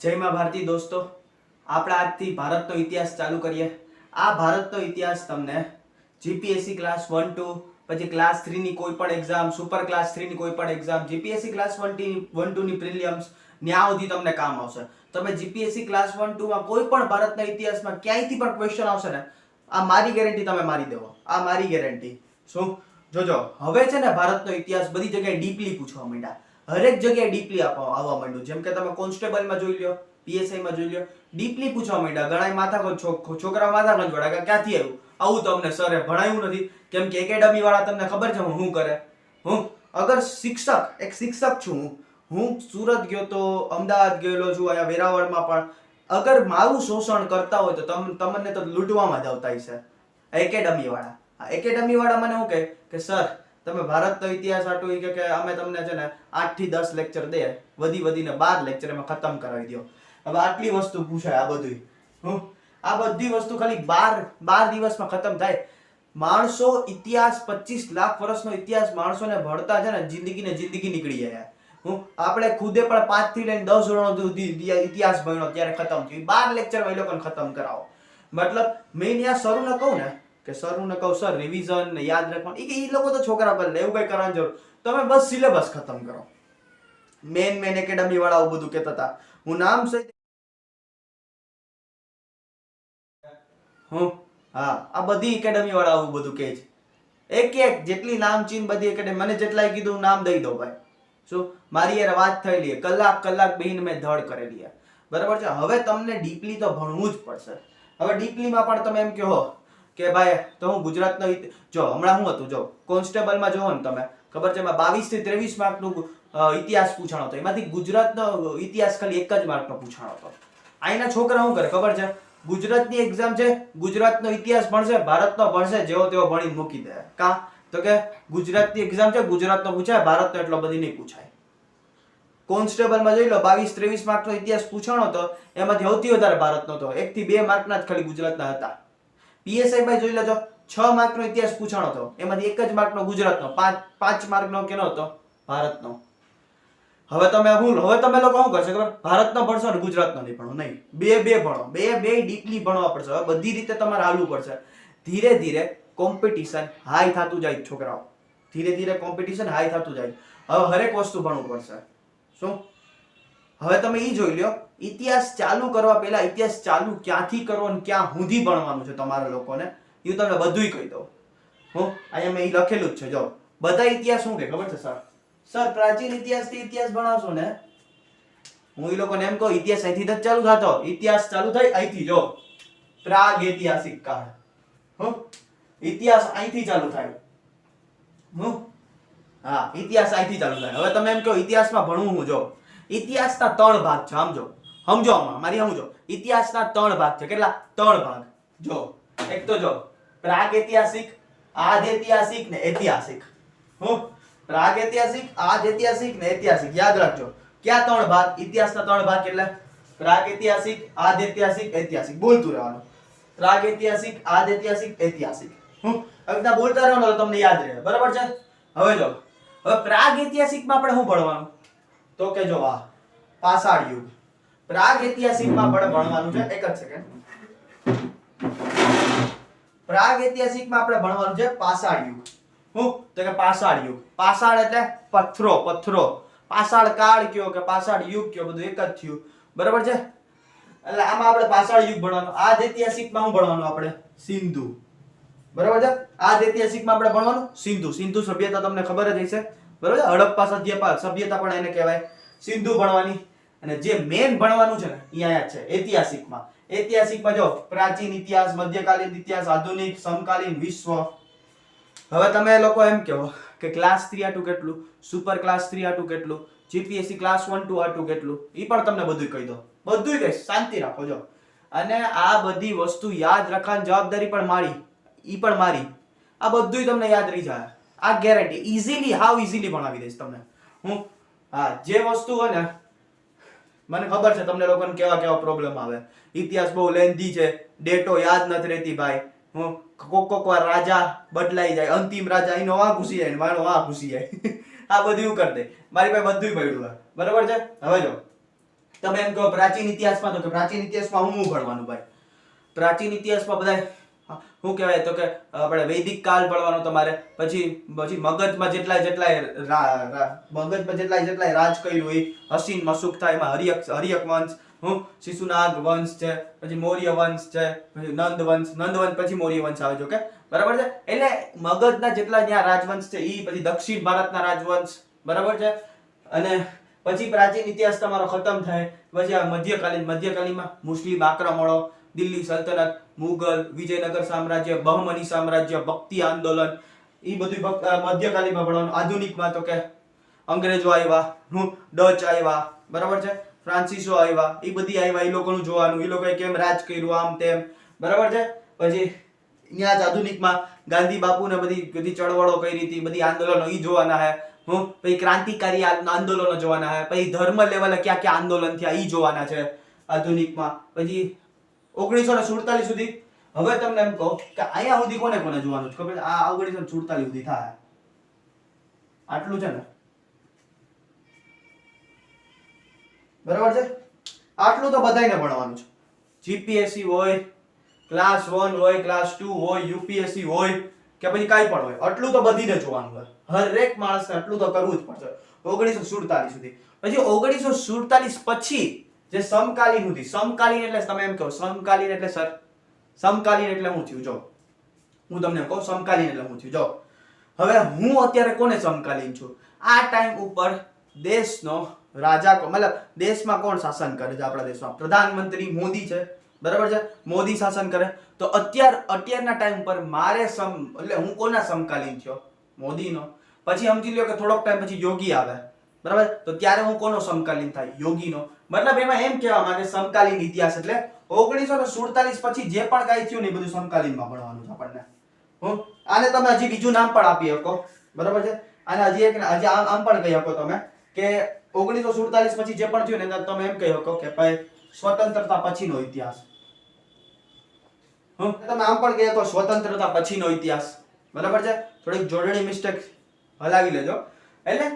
જય માં ભારતી દોસ્તો, આપણે આજથી ભારતનો ઇતિહાસ ચાલુ કરીએ. આ ભારતનો ઇતિહાસ તમને જીપીએસસી ક્લાસ 1 2 પછી ક્લાસ 3 ની કોઈ પણ એક્ઝામ, સુપર ક્લાસ 3 ની કોઈ પણ એક્ઝામ, જીપીએસસી ક્લાસ 1 2 ની પ્રિલિમ્સ ન્યા સુધી તમને કામ આવશે. તમે જીપીએસસી ક્લાસ 1 2 માં કોઈ પણ ભારતના ઇતિહાસમાં ક્યાંયથી પણ ક્વેશ્ચન આવશે ને, આ મારી ગેરંટી તમે મારી દેવો. આ મારી ગેરંટી. શું જોજો, હવે છે ને ભારતનો ઇતિહાસ બધી જગ્યાએ ડીપલી પૂછવા માંડ્યા. હરેક જગ્યાએ ડીપલી આવવા માંડ્યું. જેમ કે તમે કોન્સ્ટેબલમાં જોઈ લો, પીએસઆઈમાં જોઈ લો, ડીપલી પૂછવા માંડ્યા. ઘણા માથા છોકરા માથા ગંજવાડા કે ક્યાંથી આવ્યું આવું, તમને સરે ભણાયું નથી. કેમ કે એકેડમી વાળા તમને ખબર છે હું કરે. હું અગર એક શિક્ષક છું, હું સુરત ગયો તો, અમદાવાદ ગયેલો છું, અહીંયા વેરાવળમાં પણ. અગર મારું શોષણ કરતા હોય તો તમને તો લૂંટવામાં જ આવતા હશે એકેડમી વાળા. એકેડમી વાળા મને શું કહે કે સર તમે ભારતનો ઇતિહાસ આટલું કે અમે તમને છે ને 8 થી 10 લેક્ચર દે, વધીને 12 લેક્ચર એમાં ખતમ કરાવી દો. હવે આટલી વસ્તુ પૂછાય. આ બધી વસ્તુ ખાલી 12 દિવસમાં ખતમ થાય. માણસો ઇતિહાસ 25 લાખ વર્ષનો ઇતિહાસ માણસોને ભણતા છે ને જિંદગી નીકળી જાય. આપણે ખુદે પણ 5 થી લઈને 10 ધોરણ સુધી ઇતિહાસ ભણ્યો ત્યારે ખતમ થયું. 12 લેક્ચરમાં એ લોકોને ખતમ કરાવો. મતલબ મેં ત્યાં સરુને કહું ને કે સર રિવિઝન ને યાદ રાખવાનું, એ લોકો તો છોકરા પર એવું કઈ કરવાની જરૂર. તમે બસ સિલેબસ ખતમ કરો. મેન એકેડમી વાળા આવું બધું કહેતા હતા. હું નામ સહિત આ બધી એકેડમી વાળા આવું બધું કહે છે. એક જેટલી નામચીન બધી એકેડમી, મને જેટલાય કીધું નામ દઈ દો ભાઈ. શું મારી યાર વાત થયેલી, કલાક બેહીને મેં ધડ કરેલી. બરાબર છે. હવે તમને ડીપલી તો ભણવું જ પડશે. હવે ડીપલીમાં પણ તમે એમ કહો કે ભાઈ તો હું ગુજરાતનો જો હમણાં શું હતું, જો કોન્સ્ટેબલમાં જોવો ને તમે, ખબર છે એમાં 22 થી 23 માર્કનું ઇતિહાસ પૂછાણો હતો. એમાંથી ગુજરાતનો ઇતિહાસ ખાલી 1 જ માર્કનો પૂછાણો હતો. અહીંના છોકરા શું કરે ખબર છે, ગુજરાતની એક્ઝામ છે, ગુજરાતનો ઇતિહાસ ભણશે, ભારતનો ભણશે, જેવો તેવો ભણી મૂકી દે. કા તો કે ગુજરાતની એક્ઝામ છે, ગુજરાતનો પૂછાય, ભારતનો એટલો બધી નહીં પૂછાય. કોન્સ્ટેબલમાં જોઈ લો 22 23 માર્કનો ઇતિહાસ પૂછાણો હતો, એમાંથી સૌથી વધારે ભારતનો હતો. 1 થી 2 માર્કના જ ખાલી ગુજરાતના હતા. પીએસઆઈ માં જોઈ લેજો 6 માર્કનો ઇતિહાસ પૂછાણો હતો, એમાંથી 1 જ માર્કનો ગુજરાતનો, 5 માર્કનો કેનો હતો, ભારતનો. હવે તમે લોકો શું કરશો ખબર, ભારતનો ભણશો ને ગુજરાતનો નહીં ભણો. નહીં, બે ભણો, બે ડીપલી ભણવા પડશે. હવે બધી રીતે તમારે હાલવું પડશે. ધીરે ધીરે કોમ્પિટિશન હાઈ થતું જાય છોકરાઓ. ધીરે કોમ્પિટિશન હાઈ થતું જાય. હવે હરેક વસ્તુ ભણવું પડશે. શું હવે તમે ઈ જોઈ લ્યો, ઇતિહાસ ચાલુ કરવા પહેલા ઇતિહાસ ચાલુ ક્યાંથી કરવો અને ક્યાં સુધી ભણવાનું છે તમારા લોકોને, એ તમને બધુંય કહી દઉં. અહીંયા મેં ઈ લખેલું જ છે. જો બધા ઇતિહાસ શું કે ખબર છે સર પ્રાચીન ઇતિહાસથી ઇતિહાસ ભણાવશો ને, હું એ લોકોને એમ કહું ઇતિહાસ અહીંથી જ ચાલુ થતો. ઇતિહાસ ચાલુ થાય અહીંથી. જો પ્રાગ ઐતિહાસિક કાળ, ઇતિહાસ અહીંથી ચાલુ થાય. ઇતિહાસ અહીંથી ચાલુ થાય. હવે તમે એમ કહો ઇતિહાસમાં ભણવું હું, જો ઇતિહાસના 3 ભાગ છે. સમજો મારી સમજો. ઇતિહાસના 3 ભાગ છે. કેટલા? 3 ભાગ. જો એક તો જો પ્રાગ ઐતિહાસિક, આદ ઐતિહાસિક ને ઐતિહાસિક. પ્રાગ ઐતિહાસિક, આદ ઐતિહાસિક ને ઐતિહાસિક. યાદ રાખજો ક્યાં 3 ભાગ? ઇતિહાસના 3 ભાગ. એટલે પ્રાગ ઐતિહાસિક, આદ ઐતિહાસિક, ઐતિહાસિક. બોલતું રહેવાનું. પ્રાગ ઐતિહાસિક, આદ ઐતિહાસિક, ઐતિહાસિક. હવે બોલતા રહેવાનું તમને યાદ રહે. બરાબર છે. હવે જો પ્રાગ ઐતિહાસિકમાં આપણે શું ભણવાનું તો કે જો આ પાષાણ યુગ. પ્રાગ ઐતિહાસિકમાં આપણે ભણવાનું છે, એક જ સેકન્ડ. પ્રાગ ઐતિહાસિકમાં આપણે ભણવાનું છે પાષાણ યુગ. તો કે પાષાણ યુગ. પાષાણ એટલે પથ્થરો. પાષાણ કાળ કયો કે પાષાણ યુગ કયો, બધું એક જ થયું. બરાબર છે. એટલે આમાં આપણે પાષાણ યુગ ભણવાનું. આદ ઐતિહાસિકમાં શું ભણવાનું આપણે? સિંધુ. બરાબર છે. આદ ઐતિહાસિકમાં આપણે ભણવાનું સિંધુ સભ્યતા. તમને ખબર જ હશે. બરાબર છે. હડપ્પા સભ્યતા પણ એને કહેવાય. સિંધુ ભણવાની. અને જે મેન ભણવાનું છે ને અહીંયા છે ઐતિહાસિકમાં. ઐતિહાસિકમાં જો પ્રાચીન ઇતિહાસ, મધ્યકાલીન ઇતિહાસ, આધુનિક, સમકાલીન, વિશ્વ. હવે તમે લોકો એમ કહો કે ક્લાસ 3 આટું કેટલું, સુપર ક્લાસ 3 આટું કેટલું, જીપીએસસી ક્લાસ 1 2 આટું કેટલું, ઈ પણ તમને બધું કહી દો. બધું કહીશ, શાંતિ રાખો. જો અને આ બધી વસ્તુ યાદ રાખવાની જવાબદારી પણ મારી. આ બધું તમને યાદ રહી જાય. આ ગેરંટી. ઈઝીલી, હાવ ઈઝીલી ભણાવી દઈશ તમને. જે વસ્તુ હોય ને, મને ખબર છે તમને લોકોને કેવા પ્રોબ્લેમ આવે. ઇતિહાસ બહુ લેન્ધી છે, ડેટો યાદ નથી રહેતી ભાઈ. કોક વાર રાજા બદલાઈ જાય, અંતિમ રાજા એનો આ ઘૂસી જાય, માનો આ ઘૂસી જાય. આ બધું કરી દે. મારી પાસે બધું પડ્યું. બરાબર છે. હવે જો તમે એમ કહો પ્રાચીન ઇતિહાસમાં, તો કે પ્રાચીન ઇતિહાસમાં હું ભણવાનું ભાઈ? પ્રાચીન ઇતિહાસમાં બધાય શું કહેવાય તો કે આપણે વૈદિક કાળ ભણવાનો તમારે, પછી મગજમાં જેટલાય રાજ કર્યું હોય, હસીન મસુકથા, એમાં હર્યક વંશ, શિશુનાગ વંશ છે, પછી મૌર્ય વંશ છે, પછી નંદ વંશ પછી મૌર્ય વંશ આવે છે. ઓકે, બરાબર છે. એટલે મગધના જેટલા ત્યાં રાજવંશ છે ઈ, પછી દક્ષિણ ભારતના રાજવંશ, બરાબર છે. અને પછી પ્રાચીન ઇતિહાસ તમારો ખતમ થાય, પછી આ મધ્યકાલીનમાં મુસ્લિમ આક્રમણો, દિલ્હી સલ્તનત, મુગલ, વિજયનગર સામ્રાજ્ય, બહમની સામ્રાજ્ય, ભક્તિ આંદોલન, ઈ બધું મધ્યકાલીનમાં ભણવાનું. આધુનિકમાં તો કે અંગ્રેજો આવ્યા, ડચ આવ્યા, બરાબર છે, ફ્રાન્સિસો આવ્યા, ઈ બધી આવ્યા, ઈ લોકોનું જોવાનું, ઈ લોકોએ કેમ રાજ કર્યું, આમ તેમ, બરાબર છે. પછી ત્યાં જ આધુનિકમાં ગાંધી બાપુને બધી ચળવળો કરી હતી, બધી આંદોલનો ઈ જોવાના હે. પછી ક્રાંતિકારી આંદોલનો જોવાના હે. પછી ધર્મ લેવલે ક્યાં ક્યાં આંદોલન થયા ઈ જોવાના છે આધુનિકમાં. પછી 1947 સુધી. હવે તમને એમ કહું કે અહીંયા સુધી કોને જોવાનું છે ખબર છે? આ 1947 સુધી થાય, આટલું છે ને, બરાબર છે. આટલું તો બધાયને ભણવાનું છે. જીપીએસસી હોય, ક્લાસ 1 હોય, ક્લાસ 2 હોય, યુપીએસસી હોય કે પછી કાંઈ પણ હોય, આટલું તો બધીને જોવાનું હોય. હરેક માણસને આટલું તો કરવું જ પડશે 1947 સુધી. પછી 1947 પછી જે સમકાલીન સુધી, સમકાલીન એટલે તમે એમ કહો સમકાલીન એટલે સર, સમકાલીન એટલે હું થયું જો, હું તમને કહું સમકાલીન એટલે હું થયું જો. હવે હું અત્યારે કોને સમકાલીન છું? આ ટાઈમ ઉપર દેશનો રાજા, મતલબ દેશમાં કોણ શાસન કરે છે? આપણા દેશમાં પ્રધાનમંત્રી મોદી છે, બરાબર છે. મોદી શાસન કરે. તો અત્યારના ટાઈમ પર મારે એટલે હું કોના સમકાલીન થયો? મોદીનો. પછી સમજી લ્યો કે થોડોક ટાઈમ પછી યોગી આવે, બરાબર, તો ત્યારે હું કોનો સમકાલીન થાય? યોગીનો. મતલબ એમાં એમ કહેવા માંગે સમકાલીન ઇતિહાસ એટલે 1947 પછી જે પણ કાંઈ થયું ને એ બધું સમકાલીનમાં ભણવાનું છે આપણને. આને તમે હજી બીજું નામ પણ આપી શકો, બરાબર છે. આને હજી આમ પણ કહી શકો તમે કે 1947 પછી જે પણ થયું ને તમે એમ કહી શકો કે ભાઈ સ્વતંત્રતા પછીનો ઇતિહાસ. તમે આમ પણ કહી શકો સ્વતંત્રતા પછીનો ઇતિહાસ, બરાબર છે. થોડીક જોડણી મિસ્ટેક હલાવી લેજો. એટલે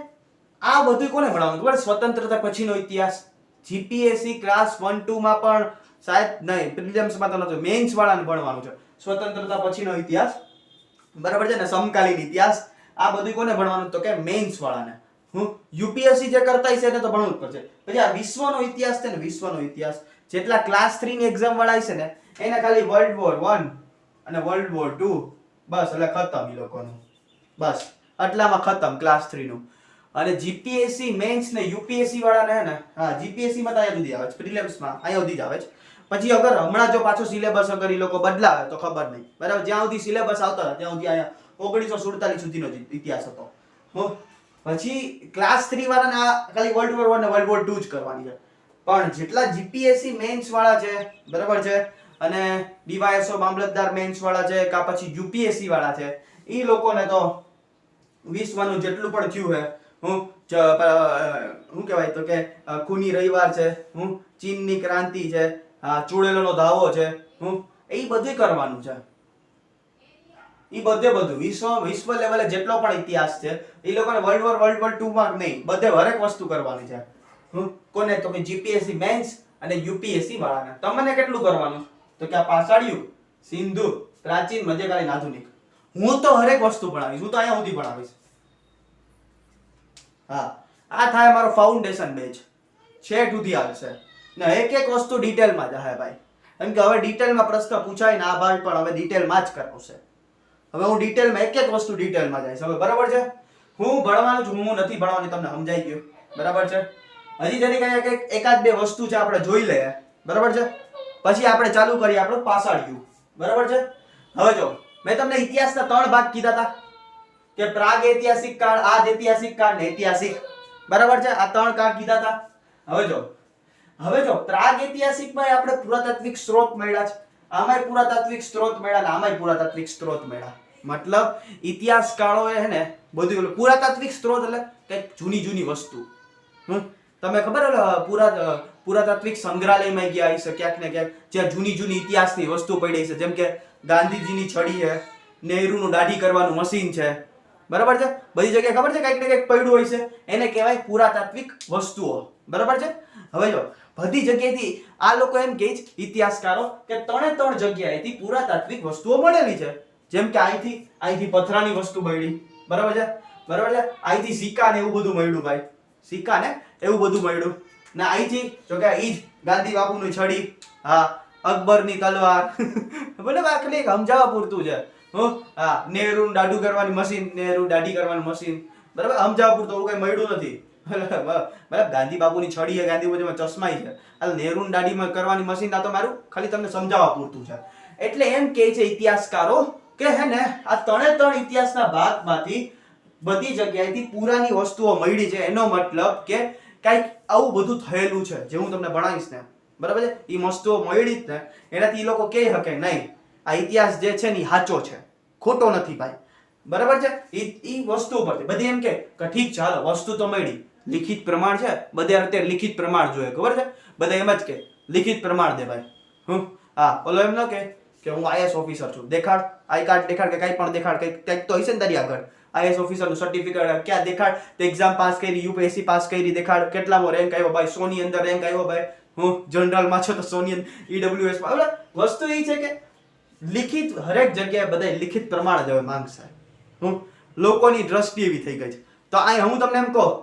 આ બધું કોને ભણાવવાનું ખબર? સ્વતંત્રતા પછીનો ઇતિહાસ. જીપીએસસી ક્લાસ 1 2 માં પણ શાયદ નહીં, પ્રિલિમ્સમાં તો નથી, મેઇન્સ વાળાને ભણવાનું છે સ્વતંત્રતા પછીનો ઇતિહાસ, બરાબર છે ને, સમકાલીન ઇતિહાસ. આ બધું કોને ભણવાનું? તો કે મેઇન્સ વાળાને. યુપીએસસી જે કરતા હશે એને તો ભણવું જ પડશે. પછી આ વિશ્વનો ઇતિહાસ છે ને, વિશ્વનો ઇતિહાસ જેટલા ક્લાસ 3 ની એક્ઝામ વાળા હશે ને એને ખાલી વર્લ્ડ વોર 1 અને વર્લ્ડ વોર 2 બસ, એટલે ખતમ ઈ લોકોનું. બસ આટલામાં ખતમ ક્લાસ 3 નું. અને જીપીએસસી મેઇન્સ ને યુપીએસસી વાળાને હે ને, હા જીપીએસસી માં તો અહીંયા સુધી આવે છે, પ્રિલિમ્સમાં અહીંયા સુધી જ આવે છે. પછી અગર હમણાં જો પાછો સિલેબસ અગર ઈ લોકો બદલાવે તો ખબર નહીં, બરાબર. જ્યાં સુધી સિલેબસ આવતા હતા ત્યાં સુધી અહીંયા 1947 સુધીનો જ ઇતિહાસ હતો. પછી ક્લાસ 3 વાળાને આ ખાલી વર્લ્ડ વોર 1 અને વર્લ્ડ વોર 2 જ કરવાની છે. પણ જેટલા જીપીએસસી મેઇન્સ વાળા છે, બરાબર છે, અને ડીવાયએસઓ મામલતદાર મેઇન્સ વાળા છે કે પછી યુપીએસસી વાળા છે, ઈ લોકોને તો વિશ્વનું જેટલું પણ થયું છે, શું કહેવાય તો કે ખૂની રવિવાર છે, ચીનની ક્રાંતિ છે, ચૂડેલોનો દાવો છે, એ બધું કરવાનું છે. ઈ બધું વિશ્વ લેવલે જેટલો પણ ઇતિહાસ છે એ લોકોને વર્લ્ડ વોર 2 માં નહીં, બધે હરેક વસ્તુ કરવાની છે. કોને? તો કે જીપીએસસી મેઇન્સ અને યુપીએસસી વાળાને. તમને કેટલું કરવાનું? તો કે આ પાષાણ યુગ, સિંધુ, પ્રાચીન, મધ્યકાલીન, આધુનિક. હું તો હરેક વસ્તુ ભણાવીશ, હું તો અહીંયા સુધી ભણાવીશ. હા, આ થાય મારો ફાઉન્ડેશન બેચ, છેટ સુધી આવશે ને એક વસ્તુ ડિટેલમાં જ હે ભાઈ. કેમ કે હવે ડિટેલમાં પ્રશ્ન પૂછાય ને આ ભાઈ પણ હવે ડિટેલમાં જ કરાવશે. હવે હું ડિટેલમાં એક વસ્તુ ડિટેલમાં જઈશ હવે, બરાબર છે. હું ભણવાનું છું, હું નથી ભણવાની, તમને સમજાઈ ગયું, બરાબર છે. હજી જરી કઈ એકાદ બે વસ્તુ છે આપણે જોઈ લઈએ, બરાબર છે. પછી આપણે ચાલુ કરીએ આપણો પાછળ યુગ, બરાબર છે. હવે જો મેં તમને ઇતિહાસના 3 ભાગ કીધા હતા કે પ્રાગ ઐતિહાસિક કાળ, આદ ઐતિહાસિક કાળ ને ઐતિહાસિક, બરાબર છે. આ 3 કાળ કીધા હતા. હવે જો પ્રાગ ઐતિહાસિકમાં આપણે પુરાતાત્વિક સ્ત્રોત મળ્યા છે, આમાંય પુરાતાત્વિક સ્ત્રોત મળ્યા ને આમાંય પુરાતાત્વિક સ્ત્રોત મળ્યા. મતલબ ઇતિહાસ કાળો હે ને બધું પુરાતાત્વિક સ્ત્રોત એટલે કઈક જૂની વસ્તુ. તમે ખબર પુરાતાત્વિક સંગ્રહાલયમાં ગયા હશે ક્યાંક ને ક્યાંક, જ્યાં જૂની ઇતિહાસની વસ્તુ પડી છે, જેમ કે ગાંધીજીની છડી છે, નહેરુનું દાઢી કરવાનું મશીન છે, બરાબર છે. બધી જગ્યાએ ખબર છે કઈક ને કઈક પડ્યું હોય છે, એને કહેવાય પુરાતાત્વિક વસ્તુઓ, બરાબર છે. હવે જો બધી જગ્યાએથી આ લોકો એમ કહે છે ઇતિહાસકારો કે ત્રણ જગ્યાએથી પુરાતાત્વિક વસ્તુઓ મળેલી છે. જેમ કે અહીંથી પથરાની વસ્તુ મળી, બરાબર છે, અહીંથી સિક્કા ને એવું બધું મળ્યું ભાઈ, સિક્કા ને એવું બધું મળ્યું. ને અહીંથી જો કે ઈ જ ગાંધી બાપુની છડી, હા, અકબરની તલવાર બરાબર, આ ખાલી સમજાવવા પૂરતું છે. હા, નહેરુ દાઢી કરવાની મશીન, બરાબર, સમજાવવા પૂરતું, એવું કઈ મળ્યું નથી. મતલબ ગાંધી બાપુની છડી છે, ગાંધી બાપુમાં ચશ્માઈ છે, આ નહેરુ દાઢી કરવાની મશીન, આ તો મારું ખાલી તમને સમજાવવા પૂરતું છે. એટલે એમ કહે છે ઇતિહાસકારો કે હે ને આ ત્રણ ઇતિહાસના ભાગમાંથી બધી જગ્યાએથી પુરાની વસ્તુઓ મળી છે. એનો મતલબ કે કઈક આવું બધું થયેલું છે જે હું તમને ભણાવીશ ને, બરાબર છે, એ વસ્તુઓ મળી જ ને, એનાથી એ લોકો કહી શકે નહીં આ ઇતિહાસ જે છે ને એ સાચો છે, ખોટો નથી ભાઈ, બરાબર છે. એ વસ્તુ પરથી બધી એમ કે ઠીક છે, હાલો વસ્તુ તો મળી, લિખિત પ્રમાણ છે, બધે અત્યારે લિખિત પ્રમાણ જોઈએ, ખબર છે, બધા એમ જ કે લિખિત પ્રમાણ દે ભાઈ. હા, ઓલો એમ ન કે હું આઈએસ ઓફિસર છું, દેખાડ, આઈ કાર્ડ દેખાડ, કે કઈ પણ દેખાડ, કંઈક તો હશે ને તારી આગળ, આઈએસ ઓફિસર નું સર્ટિફિકેટ ક્યાં દેખાડ, તે એક્ઝામ પાસ કરી, યુપીએસસી પાસ કરી, દેખાડ, કેટલામો રેન્ક આવ્યો ભાઈ, 100 ની અંદર રેન્ક આવ્યો ભાઈ, હું જનરલ માં છો તો 100 ની ઈડબ્લ્યુએસ માં. વસ્તુ એ છે કે લિખિત હરેક જગ્યાએ બધા લિખિત પ્રમાણ જ હવે માંગશે. લોકોની દ્રષ્ટિ એવી થઈ ગઈ છે. તો અહીં હું તમને એમ કહું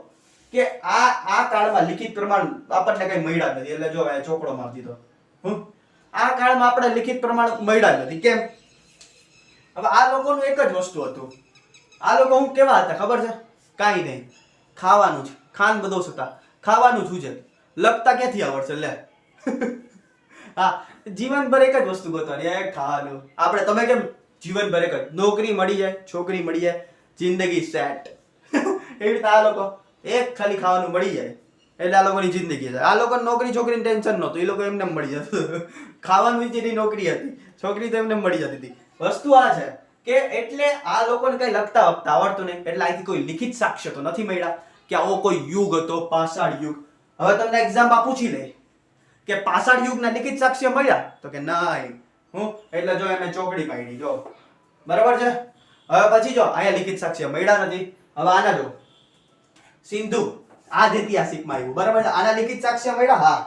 કે આ કાળમાં લિખિત પ્રમાણ આપણને કઈ મળ્યા નથી, એટલે જો આ ચોકડો મારી દીધો. આ કાળમાં આપણે લિખિત પ્રમાણ મળ્યા નથી. કેમ? હવે આ લોકોનું એક જ વસ્તુ હતું. આ લોકો હું કેવા હતા ખબર છે? કાઈ નહીં, ખાવાનું છે, ખાન બધો હતા, ખાવાનું છું છે, લખતા ક્યાંથી આવડશે લે. હા, જીવનભર એક જ વસ્તુ ગોતવાની, એક ખાવાનું. આપણે તમે કેમ જીવનભર એક જ, નોકરી મળી જાય, છોકરી મળી જાય, જિંદગી સેટ. એવી રીતે આ લોકો એક ખાલી ખાવાનું મળી જાય એટલે આ લોકોની જિંદગી છે. આ લોકો નોકરી છોકરીની ટેન્શન નહોતું, એ લોકો એમને મળી જતું. ખાવાનું વિચેની નોકરી હતી, છોકરી તો એમને મળી જતી હતી. વસ્તુ આ છે કે એટલે આ લોકોને કઈ લખતા વખતા આવડતું નહીં, એટલે અહીંથી કોઈ લિખિત સાક્ષ્ય તો નથી મળ્યા કે આવો કોઈ યુગ હતો, પાષાણ યુગ. હવે તમને એક્ઝામમાં પૂછી લે કે પાષાણ યુગના લિખિત સાક્ષ્ય મળ્યા, તો કે નહીં. એટલે જો મેં ચોકડી પાડી, જો બરાબર છે. હવે પછી જો અહીંયા લિખિત સાક્ષ્ય મળ્યા નથી. હવે આના જો સિંધુ, આ જ ઐતિહાસિકમાં આવ્યું, બરાબર છે. આના લિખિત સાક્ષ્ય મળ્યા, હા,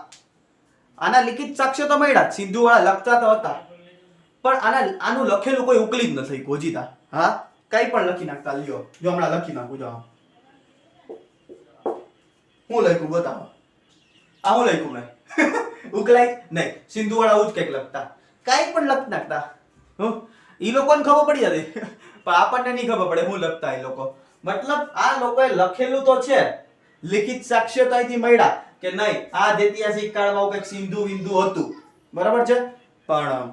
આના લિખિત સાક્ષ્ય તો મળ્યા, સિંધુ વાળા લખતા તો હતા, પણ આનું લખેલું કોઈ ઉકલી જ નથી ગોજીતા. હા, કઈ પણ લખી નાખતા. લ્યો જો હમણાં લખી નાખું, જો હું લખ્યું બતાવો, આ હું લખ્યું મેં. ઉકલાય નહીં, સિંધુ વાળા આવું જ કઈક લખતા, કઈ પણ લખી નાખતા. ઈ લોકોને ખબર પડી જતી, પણ આપણને નહીં ખબર પડે હું લખતા એ લોકો. મતલબ આ લોકોએ લખેલું તો છે, લિખિત સાક્ષ્ય તો અહીંથી મળ્યા કે નહીં આ ઐતિહાસિક કાળમાં કંઈક સિંધુ વિંધુ હતું, બરાબર છે, પણ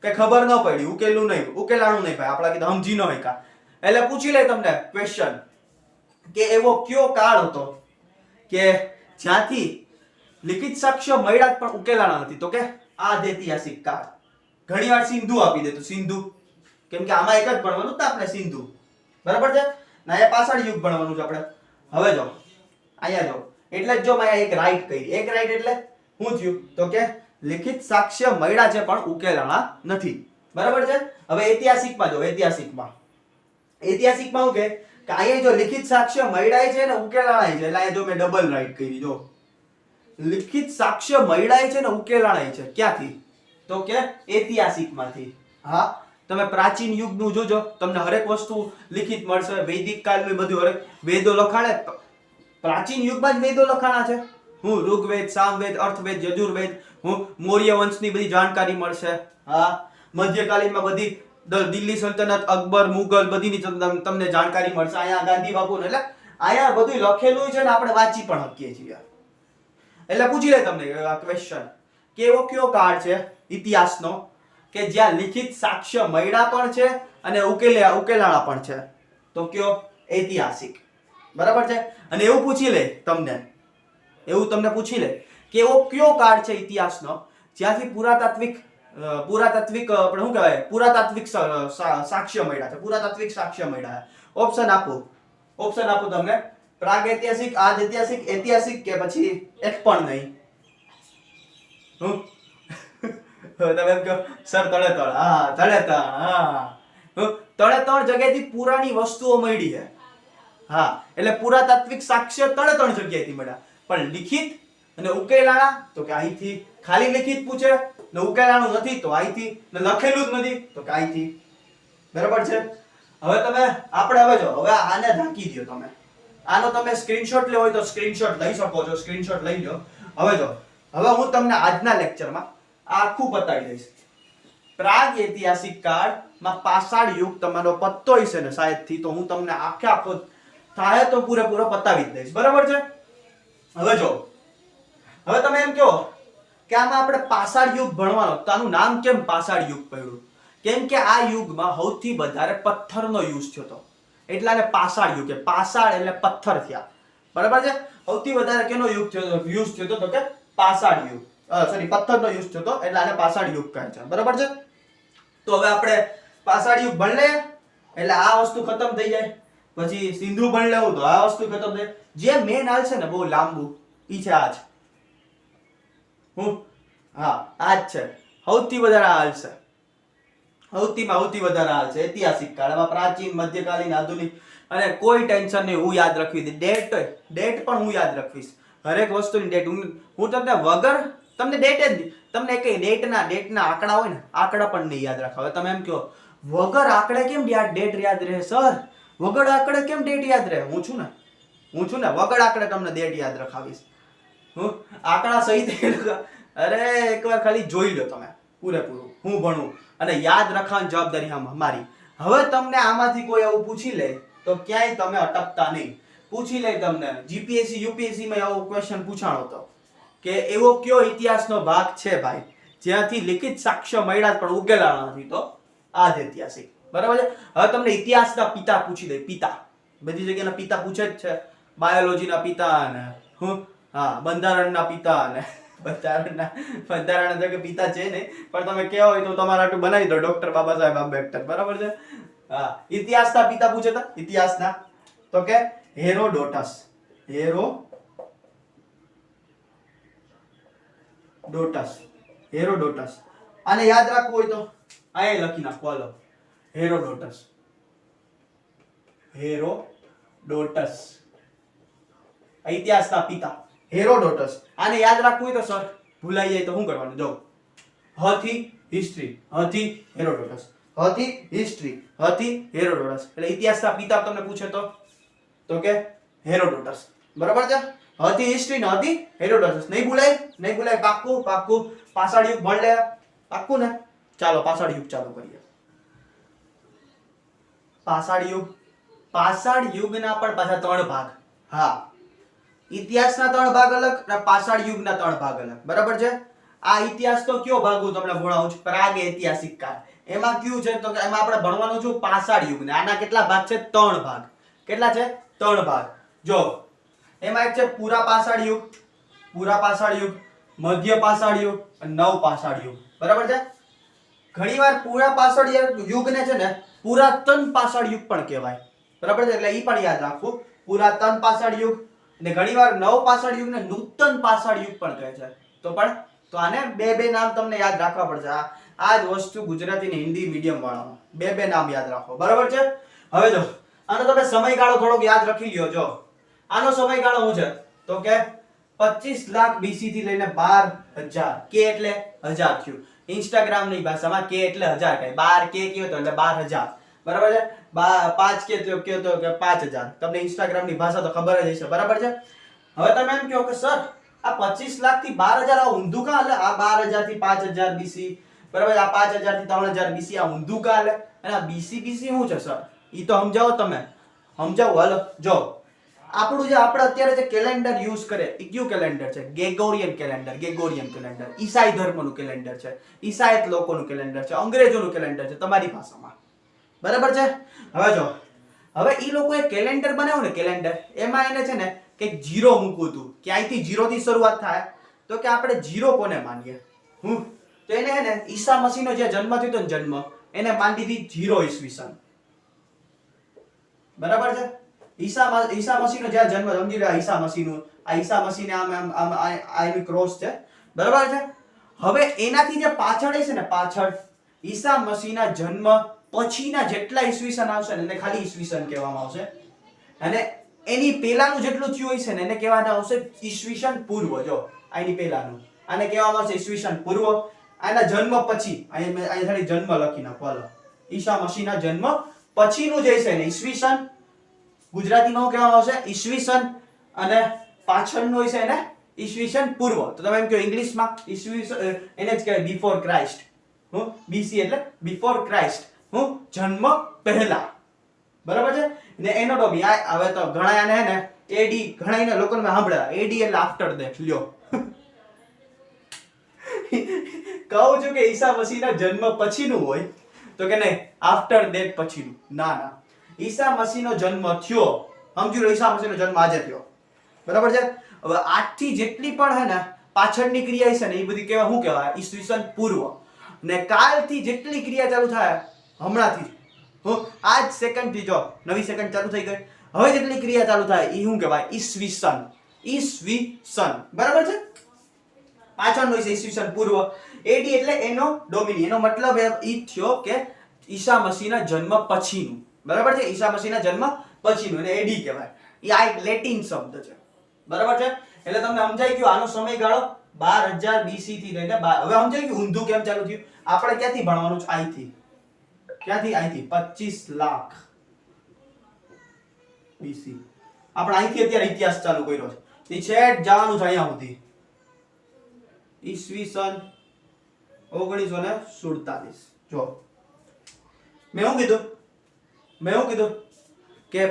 કઈ ખબર ન પડી, ઉકેલું નહીં, ઉકેલાણું નહીં ભાઈ, આપણા કીધું સમજી ન હોય કા. એટલે પૂછી લે તમને ક્વેશ્ચન કે એવો કયો કાળ હતો કે જ્યાંથી લિખિત સાક્ષ્ય મળ્યા પણ ઉકેલાણા નથી, તો કે આ ઐતિહાસિક કાળ. ઘણીવાર સિંધુ આપી દે, તો સિંધુ, કેમ કે આમાં એક જ ભણવાનું તો આપણે સિંધુ, બરાબર છે ના, એ પાષાણ યુગ ભણવાનું છે આપણે. હવે જો અહીંયા જો, એટલે જ જો મેં એક રાઈટ કરી, એક રાઈટ એટલે શું થયું તો કે લિખિત સાક્ષ્ય મળ્યા છે પણ ઉકેલાણા નથી, બરાબર છે. હવે ઐતિહાસિકમાં જો, ઐતિહાસિકમાં શું કે અહીંયા જો લિખિત સાક્ષ્ય મળ્યા છે ને ઉકેલાણા છે, એટલે અહીંયા જો મેં ડબલ રાઈટ કરી, જો લિખિત સાક્ષ્ય મળ્યા છે ને ઉકેલાણા છે, ક્યાંથી તો કે ઐતિહાસિકમાંથી. હા, તમે પ્રાચીન યુગનું જોજો, તમને હરેક વસ્તુ લિખિત મળશે. વૈદિક કાળનું બધું હરેક વેદો લખાણે, પ્રાચીન યુગમાં જ વેદો લખાણા છે. ઋગ્વેદ, સામવેદ, અર્થવેદ, યજુર્વેદ, મૌર્ય વંશની બધી જાણકારી મળશે. હા, મધ્યકાલીનમાં બધી દિલ્હી સલ્તનત, અકબર, મુગલ બધીની તમને જાણકારી મળશે. અહીંયા ગાંધી બાપુ, એટલે અહીંયા બધું લખેલું છે ને આપણે વાંચી પણ શકીએ છીએ. એટલે પૂછી લે તમને આ ક્વેશ્ચન કે એવો કયો કાળ છે ઇતિહાસનો કે જ્યાં લિખિત સાક્ષ્ય મળ્યા પણ છે અને ઉકેલાણા પણ છે, તો કયો? ઐતિહાસિક, બરાબર છે. અને એવું પૂછી લે તમને, એવું તમને પૂછી લે કે એવો કયો કાળ છે ઇતિહાસનો જ્યાંથી પુરાતાત્વિક આપણે શું કહેવાય, પુરાતાત્વિક સાક્ષ્ય મળ્યા છે, પુરાતાત્વિક સાક્ષ્ય મળ્યા છે. ઓપ્શન આપું તમને, પ્રાગ ઐતિહાસિક, આદ ઐતિહાસિક, ઐતિહાસિક કે પછી એક પણ નહીં. તમે એમ કહો સર તળેતળ, હા તળેતળ, હા તળેતળ જગ્યાએથી પુરાણી વસ્તુઓ મળી છે. હા, એટલે પુરાતાત્વિક સાક્ષ્ય તળેતળ જગ્યાએથી મળ્યા, પણ લિખિત અને ઉકેલાણા તો કે અહીંથી. ખાલી લિખિત પૂછે ને ઉકેલાણું નથી તો અહીંથી, ને લખેલું જ નથી તો કે અહીંથી. બરાબર છે. હવે તમે આપણે હવે જો હવે આને ઢાંકી દો તમે. આનો તમે સ્ક્રીનશોટ લેવો હોય તો સ્ક્રીનશોટ લઈ શકો છો, સ્ક્રીનશોટ લઈ લો. હવે જો હવે હું તમને આજના લેક્ચરમાં આખું બતાવી દઈશ. પ્રાગ ઐતિહાસિક કાળમાં પાષાણ યુગ તમારો પત્તો હશે ને શાયદથી, તો હું તમને આખો થાય તો પૂરેપૂરો પતાવી જ દઈશ. બરાબર છે. હવે જો હવે તમે એમ કહો કે આમાં આપણે પાષાણ યુગ ભણવાનો, તો આનું નામ કેમ પાષાણ યુગ પડ્યું? કેમ કે આ યુગમાં સૌથી વધારે પથ્થરનો યુઝ થયો હતો, એટલે આને પાષાણ યુગ કે પાષાણ એટલે પથ્થર થયા. બરાબર છે. સૌથી વધારે કેનો યુગ થયો યુઝ થયો હતો તો કે પાષાણ યુગ, સોરી પથ્થરનો યુઝ થયો હતો, એટલે આને પાષાણ યુગ કહે છે. બરાબર છે. તો હવે આપણે પાષાણ યુગ ભણી લઈએ એટલે આ વસ્તુ ખતમ થઈ જાય. પછી સિંધુ ભણી લેવું તો આ વસ્તુ ખતમ થાય. જે મેન હાલ છે ને બહુ લાંબુ ઈ છે આજ. આ જ છે સૌથી વધારે હાલ છે. સૌથી વધારે હાલ છે ઐતિહાસિક કાળમાં, પ્રાચીન, મધ્યકાલીન, આધુનિક. અને કોઈ ટેન્શન નહીં, હું યાદ રાખવી દે. ડેટ પણ હું યાદ રાખવીશ. હરેક વસ્તુની ડેટ હું તમને વગર તમને ડેટ જ નહીં, તમને કઈ ડેટના આંકડા હોય ને આંકડા પણ નહીં યાદ રાખવા. હવે તમે એમ કહો વગર આંકડે કેમ ડેટ યાદ રહે સર? વગર આંકડે કેમ ડેટ યાદ રહે? હું છું ને વગર આંકડે તમને ડેટ યાદ રખાવીશ. હું આંકડા સહિત અરે એકવાર ખાલી જોઈ લો તમે પૂરેપૂરું હું ભણું, અને યાદ રાખવાની જવાબદારી મારી. હવે તમને આમાંથી કોઈ એવું પૂછી લે તો ક્યાંય તમે અટકતા નહીં. પૂછી લે તમને જીપીએસસી યુપીએસસી માં એવો ક્વેશ્ચન પૂછાણો હતો કે એવો કયો ઇતિહાસનો ભાગ છે ભાઈ જ્યાંથી લિખિત સાક્ષ્ય મળ્યા પણ ઉકેલાણા નથી, તો આ જ ઐતિહાસિક. બરાબર છે. હવે તમને ઇતિહાસના પિતા પૂછી દે. પિતા બધી જગ્યાના પિતા પૂછે જ છે. બાયોલોજીના પિતા અને બંધારણના પિતા અને બંધારણ કે પિતા છે નહીં, પણ તમે કેવો હોય તો તમારા હાટું બનાવી દો ડોક્ટર બાબા સાહેબ આંબેડકર. બરાબર છે. ઇતિહાસના પિતા પૂછે તો ઇતિહાસના તો કે હેરોડોટસ. હેરોડોટસ. આને યાદ રાખવું હોય તો અહીંયા લખી નાખો. હાલો, હેરોડોટસ ઇતિહાસના પિતા હેરોડોટસ. આને યાદ રાખવું હોય તો સર ભૂલાઈ જાય તો શું કરવાનું? જો હથી હિસ્ટ્રી, હથી હેરોડોટસ, હથી હિસ્ટ્રી, હથી હેરોડોટસ. એટલે ઇતિહાસના પિતા તમને પૂછે તો કે હેરોડોટસ. બરાબર છે. હથી હિસ્ટ્રી ને હથી હેરોડોટસ. નહીં ભૂલાય. પાક્કું. પાષાણ યુગ ભણ લે. પાક્કું ને? ચાલો પાષાણ યુગ ચાલુ કરીએ. પાષાણ યુગના પણ પાછા 3 ભાગ. હા, ઇતિહાસના 3 ભાગ અલગ અને પાષાણ યુગના 3 ભાગ અલગ. બરાબર છે. આ ઇતિહાસ તો કયો ભાગ હું તમને ભણાવું છું? પ્રાગ ઐતિહાસિક કાળ. એમાં કયું છે તો કે એમાં આપણે ભણવાનું છું પાષાણ યુગ. ને આના કેટલા ભાગ છે? 3 ભાગ. કેટલા છે? 3 ભાગ. જો એમાં એક છે પૂરા પાષાણ યુગ, મધ્ય પાષાણ યુગ અને નવ પાષાણ યુગ. બરાબર છે. ઘણીવાર પૂરા પાષાણ યુગને છે ને પુરાતન પાષાણ યુગ પણ કહેવાય. બરાબર છે. એટલે ઈ પણ યાદ રાખવું. પુરાતન પાષાણ યુગ ને ઘણીવાર નવ પાષાણ યુગને નૂતન પાષાણ યુગ પણ કહે છે. તો આને બે નામ તમને યાદ રાખવા પડશે. આ જ વસ્તુ ગુજરાતી ને હિન્દી મીડિયમ વાળામાં બે નામ યાદ રાખો. બરાબર છે. હવે જો આનો તમે સમયગાળો થોડોક યાદ રાખી લ્યો. જો આનો સમયગાળો શું છે તો કે 25 લાખ બીસી થી લઈને 12,000. કે એટલે 1000 થયું. ઇન્સ્ટાગ્રામ ની ભાષામાં કે એટલે 1000 કહે. 12 કે કયો તો એટલે 12,000. બરાબર છે. 5 કે તો કયો તો કે 5000. તમને ઇન્સ્ટાગ્રામ ની ભાષા તો ખબર જ હશે. બરાબર છે. હવે તમે એમ કહો કે સર આ 25 લાખ થી 12,000 આ ઊંધું કા હાલે? આ 12,000 થી 5,000 બીસી. બરાબર. આ 5,000 થી 3,000 બીસી. આ ઊંધું કા હાલે? અને આ બીસી શું છે સર? ઈ તો સમજાવો તમે. સમજાવો. હાલો જો આપણું જે આપણે અત્યારે જે કેલેન્ડર યુઝ કરે એ કયું કેલેન્ડર છે? Gregorian calendar. ઈસાઈ ધર્મનું કેલેન્ડર છે. ઈસાઈત લોકોનું કેલેન્ડર છે. અંગ્રેજોનું કેલેન્ડર છે તમારી ભાષામાં. બરાબર છે. હવે ઈ લોકોએ કેલેન્ડર બનાવ્યું ને કેલેન્ડર, એમાં એને છે ને કે 0 મૂકવું હતું કે અહીંથી 0 થી શરૂઆત થાય તો કે આપણે 0 કોને માનીએ? તો એને હે ને ઈસા મસીહનો જે જન્મ થયો તો જન્મ એને માની દીધી 0 ઈસવીસન. બરાબર છે. ઈસા મસીહનો જે જન્મ સમજી લો. ઈસા મસીહનું આ ઈસા મસીહને આમ આની ક્રોસ છે. બરાબર છે. હવે એનાથી જે પાછળ છે ને પાછળ ઈસા મસીહના જન્મ પછીના જેટલા ઈસવીસન આવશે ને એને ખાલી ઈસવીસન કહેવામાં આવશે. અને એની પહેલાનું જેટલું થયું હોય છે ને એને કહેવામાં આવશે ઈસવીસન પૂર્વ. જો આની પહેલાનું. આને કહેવામાં આવશે ઈસવીસન પૂર્વ. આના જન્મ પછી અહીંયા ખાલી જન્મ લખી નાખો હાલો. ઈસા મસીહના જન્મ પછીનું જે છે ને ઈસવીસન, ગુજરાતીમાં શું કહેવામાં આવશે ઈસવીસન, અને પાછળનું છે ને ઈસવીસન પૂર્વ. તો તમે એમ કહો ઇંગ્લિશમાં ઈસવીસન એને જ કહેવાય બિફોર ક્રાઇસ્ટ. હું બીસી એટલે બિફોર ક્રાઇસ્ટ, હું જન્મ પહેલા. બરાબર છે ને એનો તો હવે તો ઘણા આને હે ને એડી, ઘણા એને લોકોને મેં સાંભળ્યા એડી એટલે આફ્ટર ડેથ. લ્યો કહું છું કે ઈસા મસીહના જન્મ પછીનું હોય તો કે નહીં આફ્ટર ડેથ પછીનું. ના, ઈસા મસીહનો જન્મ થયો, સમજી લો ઈસા મસીહનો જન્મ આજે થયો. બરાબર છે. હવે આજથી જેટલી પણ હે ને પાછળની ક્રિયા છે ને એ બધી કેવા શું કહેવાય ઈસવીસન પૂર્વ. ને કાલથી જેટલી ક્રિયા ચાલુ થાય હમણાંથી હું આજ સેકન્ડ થી જો નવી સેકન્ડ ચાલુ થઈ ગઈ, હવે જેટલી ક્રિયા ચાલુ થાય એ શું કહેવાય ઈસવીસન. ઈસવીસન બરાબર છે. પાછળનો છે ઈસવીસન પૂર્વ. એડી એટલે એનો ડોમિની, એનો મતલબ એ થયો કે ઈસા મસીહના જન્મ પછીનું. બરાબર છે. ઈસા મસીહના જન્મ પછીનું એને એડી કહેવાય. એ આ એક લેટિન શબ્દ છે. બરાબર છે. એટલે તમને સમજાઈ ગયું આનો સમયગાળો 12000 BC થી લઈને હવે સમજાઈ ગયું ઊંધું કેમ ચાલુ થયું. આપણે ક્યાંથી ભણવાનું છે અહીંથી, ક્યાંથી અહીંથી 25 લાખ BC આપણે અહીંથી અત્યારે ઇતિહાસ ચાલુ કર્યો છે. એ છેટ જવાનું છે અહીંયા સુધી ઈસવીસન 1947. જો મેં શું કીધું કે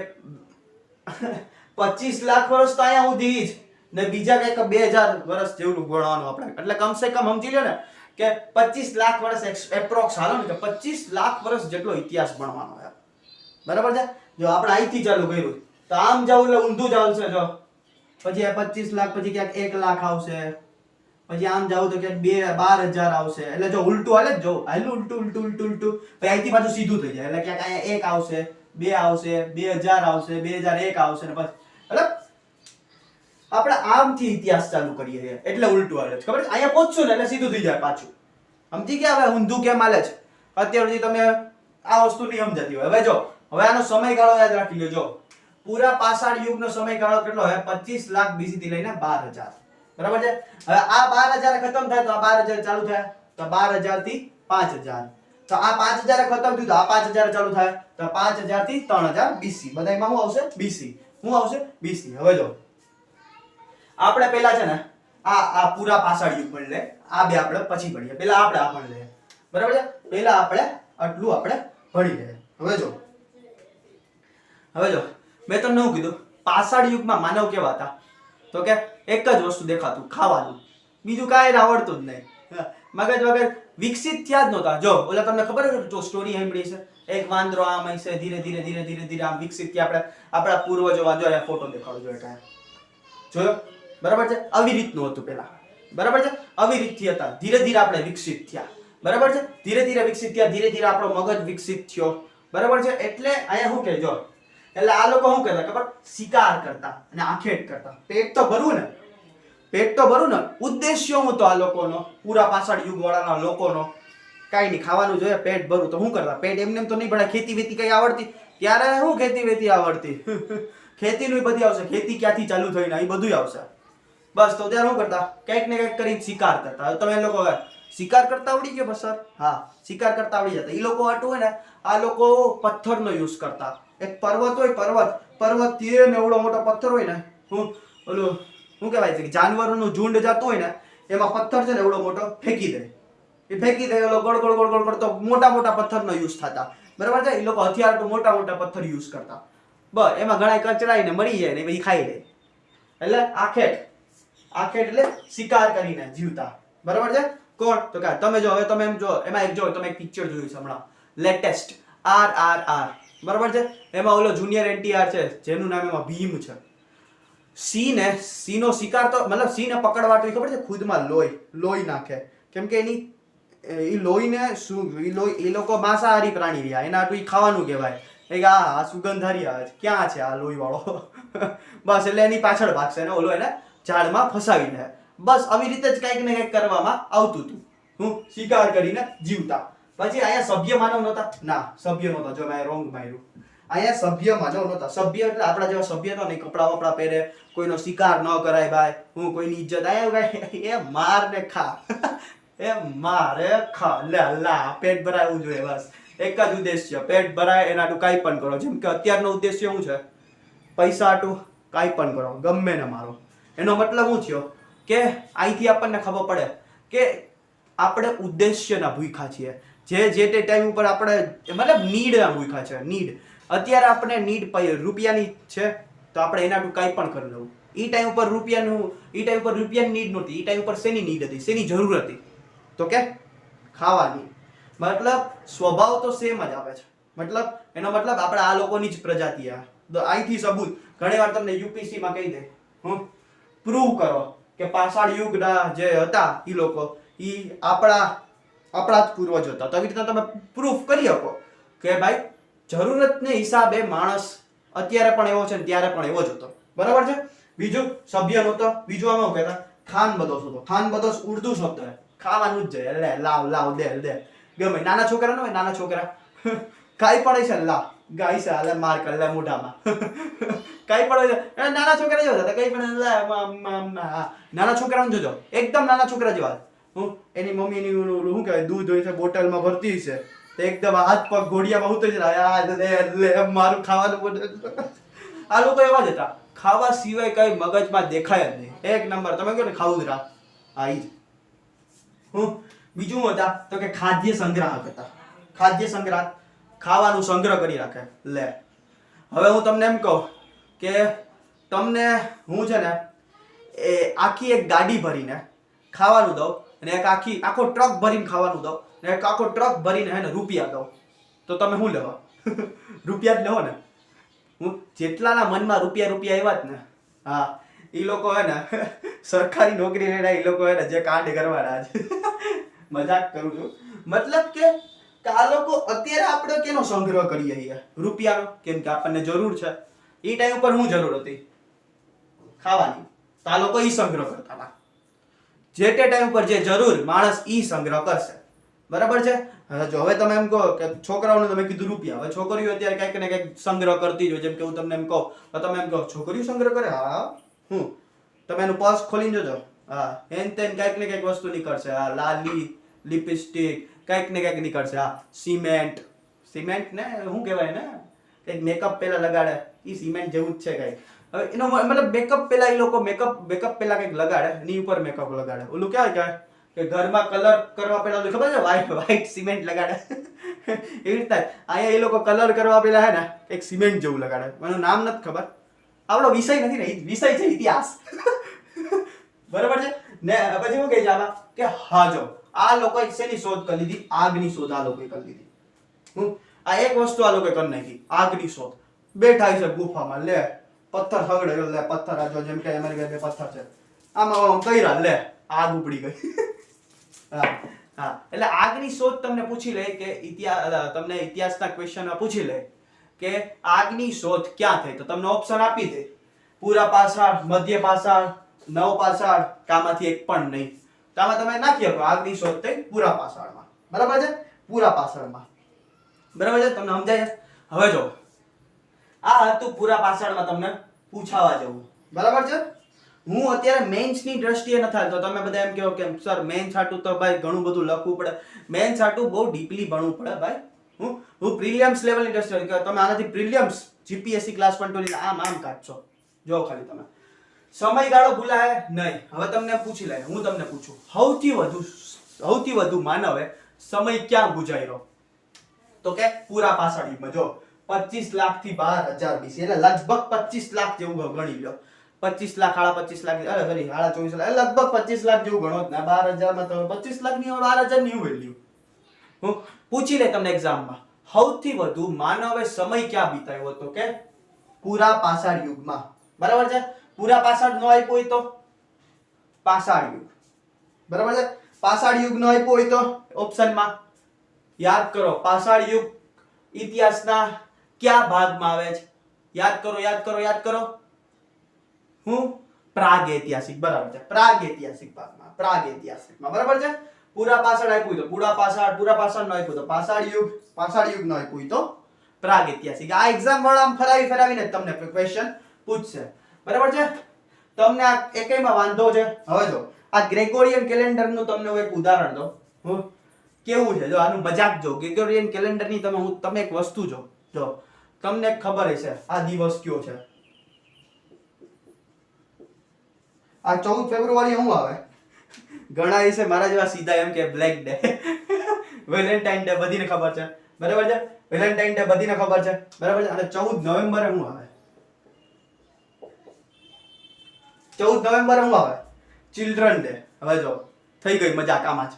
25 લાખ વર્ષ તો અહીંયા સુધી જ ને બીજા કઈક 2000 વર્ષ જેવું ભણવાનું આપણે. એટલે કમસે કમ સમજી લો ને કે 25 લાખ વર્ષ એપ્રોક્સ હાલો ને કે 25 લાખ વર્ષ જેટલો ઇતિહાસ ભણવાનો છે. બરાબર છે. જો આપણે અહીંથી ચાલુ કર્યું તો આમ જાવ એટલે ઊંધું જ આવશે. જો પછી 25 લાખ પછી ક્યાંક 1 લાખ આવશે, પછી આમ જાવ તો ક્યાંક 12,000 આવશે. એટલે જો ઉલટું હાલે જો હાલ ઉલટું પછી અહીંથી પાછું સીધું થઈ જાય. એટલે ક્યાંક અહીંયા 1 આવશે, 2 આવશે, 2000 આવશે, 2001 આવશે ને પછી એટલે આપણે આમથી ઇતિહાસ ચાલુ કરીએ છીએ એટલે ઉલટું હાલે છે. ખબર છે. અહીંયા પહોંચશું ને એટલે સીધું થઈ જાય પાછું. સમજી ગયા હવે ઊંધું કેમ હાલે છે. અત્યાર સુધી તમે આ વસ્તુ નહીં સમજાતી હોય. હવે જો હવે આનો સમયગાળો યાદ રાખી લો. જો પૂરા પાષાણ યુગનો સમયગાળો કેટલો હોય 25 લાખ BC થી લઈને 12,000. બરાબર છે. હવે આ 12,000 ખતમ થાય તો આ 12,000 ચાલુ થાય તો 12,000 થી 5,000. તો આ 5,000 ખતમ થયું તો આ 5,000 ચાલુ થાય તો 5,000 થી 3,000 BC. બધાયમાં શું આવશે BC. શું આવશે BC. હવે જો આપણે પહેલા છે ને આ પૂરા પાષાણ યુગ ભણી લે. આ બે આપણે પછી ભણીએ. પહેલા આપણે આ ભણી લઈએ. બરાબર છે. પહેલા આપણે આટલું આપણે ભણી લઈએ. હવે જો મેં તમને શું કીધું પાષાણ યુગમાં માનવ કેવા હતા તો કે એક જ વસ્તુ દેખાતું ખાવાનું, બીજું કાંઈ આવડતું જ નહીં. મગજ વગર વિકસિત થયા જ નહોતા. જો ઓલા તમને ખબર છે તો સ્ટોરી સાંભળી છે એક વાંદરો આમ હશે ધીરે ધીરે આમ વિકસિત થયા. આપણા પૂર્વજો વાંદરો આ ફોટો દેખાડો જો જોયો. બરાબર છે. આવી રીતનું હતું પહેલા. બરાબર છે. આવી રીતથી હતા. ધીરે ધીરે આપણે વિકસિત થયા. બરાબર છે. ધીરે ધીરે વિકસિત થયા. ધીરે ધીરે આપણો મગજ વિકસિત થયો. બરાબર છે. એટલે અહીંયા શું કહે જો એટલે આ લોકો શું કરતા ખબર શિકાર કરતા અને આખેટ કરતા. પેટ તો ભરવું ને ઉદ્દેશ્ય હું તો આ લોકોનો પૂરા પાષાણ યુગ વાળાના લોકોનો કાઈ નહીં ખાવાનું જોઈએ પેટ ભરવું. તો શું કરતા પેટ એમને તો નહીં ભરાય. ખેતી વેતી કઈ આવડતી ત્યારે શું ખેતી વેતી આવડતી ખેતીનું બધી આવશે. ખેતી ક્યાંથી ચાલુ થઈ ને એ બધું આવશે. બસ તો ત્યારે શું કરતા કંઈક ને કંઈક કરીને શિકાર કરતા. હવે તમે લોકો શિકાર કરતા આવડી ગયો બસ સર? હા શિકાર કરતા આવડી જતા. એ લોકો હાટું હોય ને આ લોકો પથ્થરનો યુઝ કરતા. એક પર્વત હોય પર્વત થી ને એવડો મોટો પથ્થર હોય ને ઓલું શું કહેવાય છે જાનવરોનું ઝુંડ જતું હોય ને એમાં પથ્થર છે ને એવડો મોટો ફેંકી દે. એ ફેંકી દે ઓલો ગોળ તો મોટા પથ્થરનો યુઝ થતા. બરાબર છે. એ લોકો હથિયાર તો મોટા પથ્થર યુઝ કરતા. બસ એમાં ઘણા કચડાઈને મરી જાય ને પછી ખાઈ લે. એટલે આખેટ એટલે શિકાર કરીને જીવતા. બરાબર છે. કોણ તો કે તમે જો હવે તમે એમ જો એમાં એક જો તમે એક પિક્ચર જોયું છે હમણાં લેટેસ્ટ RRR. બરાબર છે. એમાં ઓલો જુનિયર NTR છે જેનું નામ એમાં ભીમ છે. સિંહ નો શિકાર તો મતલબ સિંહને પકડવા તો ખબર છે ખુદમાં લોહી નાખે. કેમ કે એની એ લોહીને શું એ લોકો માંસાહારી પ્રાણી રહ્યા એના આટલું ખાવાનું કહેવાય. આ સુગંધારી આવે ક્યાં છે આ લોહી વાળો બસ એટલે એની પાછળ ભાગશે ને ઓલો એને ઝાડમાં ફસાવી દે. બસ આવી રીતે જ કંઈક ને કંઈક કરવામાં આવતું હતું. હું શિકાર કરીને જીવતા. પછી અહીંયા સભ્ય માનવ નહોતા. ના સભ્ય નહોતા. જો મેં રોંગ માર્યું. અહીંયા સભ્યમાં જો નહોતા. સભ્ય એટલે આપણા જેવા સભ્ય તો નહીં, કપડા વપડા પહેરે, કોઈનો શિકાર ન કરાય ભાઈ, હું કોઈની ઇજ્જત અહીંયા એ માર ને ખા એ મારે ખા લે લા પેટ ભરાવું જોઈએ, બસ એક જ ઉદ્દેશ્ય પેટ ભરાય એના હાટુ કાંઈ પણ કરો. જેમ કે અત્યારનો ઉદ્દેશ્ય શું છે? પૈસા હાટુ કાંઈ પણ કરો, ગમે ને મારો. એનો મતલબ શું થયો કે અહીંથી આપણને ખબર પડે કે આપણે ઉદ્દેશ્યના ભૂખ્યા છીએ. જે તે ટાઈમ ઉપર આપણે મતલબ નીડના ભૂખ્યા છે. નીડ અત્યારે આપણે નીડ રૂપિયાની છે તો આપણે એના હાટુ કાંઈ પણ કરી લેવું. એ ટાઈમ ઉપર રૂપિયાની નીડ નહોતી. એ ટાઈમ ઉપર શેની નીડ હતી, શેની જરૂર હતી? તો કે ખાવાની. મતલબ સ્વભાવ તો સેમ જ આવે છે. મતલબ એનો મતલબ આપણે આ લોકોની જ પ્રજાતિ આ. અહીંથી સબૂત ઘણી વાર તમને યુપીસી માં કહી દે, પ્રૂવ કરો કે પાષાણ યુગના જે હતા એ લોકો ઈ આપણા જ પૂર્વજ હતા. તો આવી રીતના તમે પ્રૂફ કરી શકો કે ભાઈ જરૂરતને હિસાબે માણસ અત્યારે પણ એવો છે ને ત્યારે પણ એવો જ હતો. બરાબર છે. બીજું સભ્ય નહોતો. બીજું આમાં કહેતા ખાન બદોશ હતો. ખાન બદોશ ઉર્દુ શબ્દ છે, ખાવાનું જ છે. એટલે લાવ દે ગમે. નાના છોકરા ન હોય, નાના છોકરા કાઈ પડે છે લા ગાય છે હાલે માર કર લે મોઢામાં કાઈ પડે છે નાના છોકરા જેવા હતા. કઈ પણ નાના છોકરાને જોજો, એકદમ નાના છોકરા જેવા. એની મમ્મી ની શું કહેવાય દૂધ હોય છે બોટલમાં ભરતી છે, તો એકદમ હાથ પગ ઘોડિયામાં ઉતરી જાય મારું ખાવાનું. આ લોકો એવા જ હતા, ખાવા સિવાય કઈ મગજમાં દેખાય જ નહીં. એક નંબર તમે કહો ને ખાવું જ રાખ આ જ. બીજું હતા તો કે ખાદ્ય સંગ્રાહક હતા. ખાદ્ય સંગ્રાહક ખાવાનું સંગ્રહ કરી રાખે. લે હવે હું તમને એમ કહું કે તમને હું છે ને એ આખી એક ગાડી ભરીને ખાવાનું દઉં અને એક આખો ટ્રક ભરીને ખાવાનું દઉં ને એક આખો ટ્રક ભરીને હે ને રૂપિયા દઉં, તો તમે શું લેવા? રૂપિયા જ લેવો ને. હું જેટલાના મનમાં રૂપિયા એવા જ ને, હા એ લોકો હે ને સરકારી નોકરી લેના એ લોકો હે ને જે કાંડ કરવાના છે. મજાક કરું છું. મતલબ કે આ લોકો અત્યારે આપણે કેનો સંગ્રહ કરીએ છીએ? રૂપિયાનો. કેમ કે આપણને જરૂર છે. એ ટાઈમ ઉપર શું જરૂર હતી? ખાવાની. તો આ લોકો ઈ સંગ્રહ કરતા હતા. જે તે ટાઈમ ઉપર જે જરૂર માણસ ઈ સંગ્રહ કરશે. બરાબર છે. જો હવે તમે એમ કહો કે છોકરાઓને તમે કીધું રૂપિયા, હવે છોકરીઓ અત્યારે કંઈક ને કંઈક સંગ્રહ કરતી હોય. જેમ કે હું તમને એમ કહું તો તમે એમ કહો છોકરીઓ સંગ્રહ કરે? હા તમે એનું પર્સ ખોલીને જોજો, હા એન તેન કંઈક ને કંઈક વસ્તુ નીકળશે. હા લાલી, લિપસ્ટિક, કંઈક ને કંઈક નીકળશે. હા સિમેન્ટ ને શું કહેવાય ને કંઈક મેકઅપ પેલા લગાડે, એ સિમેન્ટ જેવું જ છે કંઈક. હવે એનો મતલબ મેકઅપ પેલા એ લોકો મેકઅપ પેલા કંઈક લગાડે, એની ઉપર મેકઅપ લગાડે. ઓલું કહેવાય કે ઘરમાં કલર કરવા પેલા ખબર છે વ્હાઈટ સિમેન્ટ લગાડે. એવી રીતના અહીંયા એ લોકો કલર કરવા પેલા હે ને એક સિમેન્ટ જેવું લગાડે. મને નામ નથી ખબર, આપણો વિષય નથી ને, વિષય છે ઇતિહાસ. બરાબર છે ને. પછી શું કહે છે આમાં કે હા જો આ લોકોએ શેની શોધ કરી લીધી? આગની શોધ આ લોકોએ કરી લીધી. આ એક વસ્તુ આ લોકોએ કરી નાખી, આગની શોધ. બેઠા છે ગુફામાં, લે પથ્થર સગડે, લે પથ્થર આ જો જેમ કે અમારી ઘરે પથ્થર છે, આમાં કર્યા, લે આગ ઉપડી ગઈ. હા એટલે આગની શોધ તમને પૂછી લે કે તમને ઇતિહાસના ક્વેશ્ચનમાં પૂછી લે કે આગની શોધ ક્યાં થઈ, તો તમને ઓપ્શન આપી દે પૂરા પાષાણ, મધ્ય પાષાણ, નવ પાષાણ, કામાંથી એક પણ નહીં. તો આમાં તમે નાખી શકો આગની શોધ થઈ પૂરા પાષાણમાં. બરાબર છે. પૂરા પાષાણમાં. બરાબર છે. તમને સમજાય છે? હવે જો આ હતું પૂરા પાષાણમાં તમને પૂછાવા જેવું. બરાબર છે. હું અત્યારે મેન્સ ની દ્રષ્ટિએ નથી આવતો. તમે બધા એમ કહો કે સર મેન્સ હાટું તો ભાઈ ઘણું બધું લખવું પડે. મેન્સ હાટું બહુ ડીપલી ભણવું પડે ભાઈ. હું પ્રિલિયમ્સ લેવલની દ્રષ્ટિએ તમે આનાથી પ્રિલિયમ્સ જીપીએસસી ક્લાસ 1 ટુ આમ કાઢશો. જો ખાલી તમે સમયગાળો ભૂલાય નહીં. હવે તમને પૂછી લે, હું તમને પૂછું સૌથી વધુ માનવે સમય ક્યાં ગુજાર્યો? તો કે પૂરા પાષાણ યુગમાં. જો 25 લાખ થી 12,000 BC એટલે લગભગ 25 લાખ જેવું ગણી લો. 25 લાખ, 25.5 લાખ, અરે સોરી 24 લાખ, લગભગ 25 લાખ જેવું ગણો જ. 12,000 માં તો 25 લાખ ની 12,000 ની વેલ્યુ. હું પૂછી લે તમને એક્ઝામમાં સૌથી વધુ માનવે સમય ક્યાં વિતાવ્યો હતો? કે પૂરા પાષાણ યુગમાં. બરાબર છે. પૂરા પાષાણ નો આપ્યો હોય તો પાષાણ યુગ. બરાબર છે. પાષાણ યુગ નો આપ્યો હોય તો ઓપ્શનમાં યાદ કરો. પાષાણ યુગ ઇતિહાસના કયા ભાગમાં આવે છે? યાદ કરો. હું પ્રાગૈતિહાસિક. બરાબર છે. પ્રાગૈતિહાસિક ભાગમાં. બરાબર છે. પૂરા પાષાણ આપ્યું તો પૂરા પાષાણ નો આપ્યું તો પાષાણ યુગ નો આપ્યું તો પ્રાગ ઐતિહાસિક. આ એક્ઝામ વાળા આમ ફરાવી ફરાવીને તમને ક્વેશ્ચન પૂછશે. બરાબર છે? તમને આ એકેયમાં વાંધો છે? હવે જો આ ગ્રેગોરિયન કેલેન્ડર નું તમને હું એક ઉદાહરણ દઉં. કેવું છે જો આનું મજાક જો. ગ્રેગોરિયન કેલેન્ડર ની તમે એક વસ્તુ જો તમને ખબર હશે આ દિવસ કયો છે. આ 14 ફેબ્રુઆરી શું આવે? ઘણા હશે મારા જેવા સીધા એમ કે બ્લેક ડે, વેલેન્ટાઇન ડે બધીને ખબર છે. બરાબર છે? વેલેન્ટાઇન ડે બધીને ખબર છે. બરાબર છે? અને 14 નવેમ્બરે શું આવે? 14 નવેમ્બરે શું આવે? Children day. હવે જો થઈ ગઈ મજાક આમાં જ.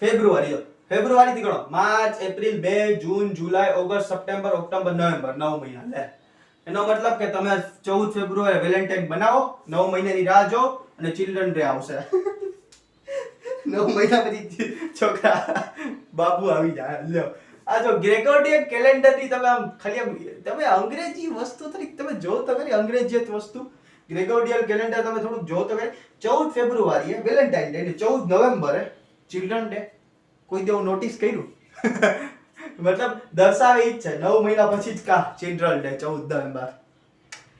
ફેબ્રુઆરી જો ફેબ્રુઆરી થી ગણો માર્ચ, એપ્રિલ, મે, જૂન, જુલાઈ, ઓગસ્ટ, સપ્ટેમ્બર, ઓક્ટોબર, નવેમ્બર 9 મહિના. લે એનો મતલબ કે તમે 14 ફેબ્રુઆરી વેલેન્ટાઇન બનાવો, 9 મહિનાની રાહ જો અને ચિલ્ડ્રન ડે આવશે. 9 મહિના પછી છોકરા બાબુ આવી જાય. લ્યો આ જો ગ્રેગોરિયન કેલેન્ડર ની તમે આમ ખાલી તમે અંગ્રેજી વસ્તુ તરીકે તમે જો તો કરી અંગ્રેજીયત વસ્તુ. ગ્રેગોરિયન કેલેન્ડર તમે થોડુંક જો તો કરી. 14 ફેબ્રુઆરીએ વેલેન્ટાઇન ડે, 14 નવેમ્બરે ચિલ્ડ્રન ડે. કોઈ દેવું નોટિસ કર્યું? મતલબ દર્શાવે ઈ જ છે 9 મહિના પછી જ કા ચિલ્ડ્રન ડે 14 નવેમ્બર.